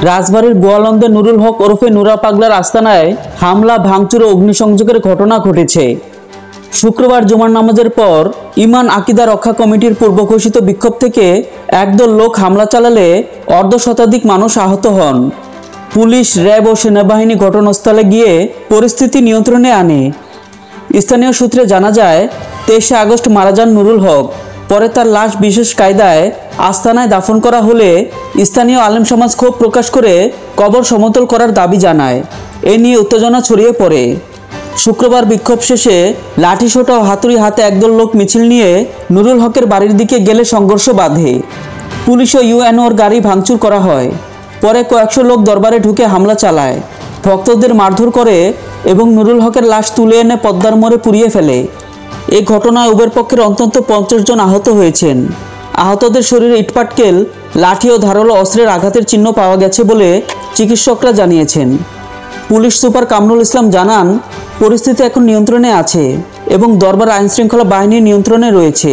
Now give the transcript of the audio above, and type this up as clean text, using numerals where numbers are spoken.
রাজবাড়ীর গোয়ালন্দে নুরুল হক ওরফে নুরা পাগলার আস্তানায় হামলা, ভাঙচুর ও অগ্নিসংযোগের ঘটনা ঘটেছে। শুক্রবার জুমার নামাজের পর ইমান আকিদা রক্ষা কমিটির পূর্ব ঘোষিত বিক্ষোভ থেকে একদল লোক হামলা চালালে অর্ধশতাধিক মানুষ আহত হন। পুলিশ, র্যাব ও সেনাবাহিনী ঘটনাস্থলে গিয়ে পরিস্থিতি নিয়ন্ত্রণে আনে। স্থানীয় সূত্রে জানা যায়, 23 আগস্ট মারা যান নুরুল হক। পরে তার লাশ বিশেষ কায়দায় আস্তানায় দাফন করা হলে স্থানীয় আলেম সমাজ ক্ষোভ প্রকাশ করে কবর সমতল করার দাবি জানায়। এ নিয়ে উত্তেজনা ছড়িয়ে পড়ে। শুক্রবার বিক্ষোভ শেষে লাঠিসোঁটা ও হাতুড়ি হাতে একদল লোক মিছিল নিয়ে নুরুল হকের বাড়ির দিকে গেলে সংঘর্ষ বাধে। পুলিশ ও ইউএনওর গাড়ি ভাঙচুর করা হয়। পরে কয়েকশো লোক দরবারে ঢুকে হামলা চালায়, ভক্তদের মারধর করে এবং নুরুল হকের লাশ তুলে এনে পদ্মার মোড়ে পুড়িয়ে ফেলে। এই ঘটনায় উভয় পক্ষের অন্তত 50 জন আহত হয়েছেন। আহতদের শরীরে ইটপাটকেল, লাঠি ও ধারালো অস্ত্রের আঘাতের চিহ্ন পাওয়া গেছে বলে চিকিৎসকরা জানিয়েছেন। পুলিশ সুপার কামরুল ইসলাম জানান, পরিস্থিতি এখন নিয়ন্ত্রণে আছে এবং দরবার আইনশৃঙ্খলা বাহিনীর নিয়ন্ত্রণে রয়েছে।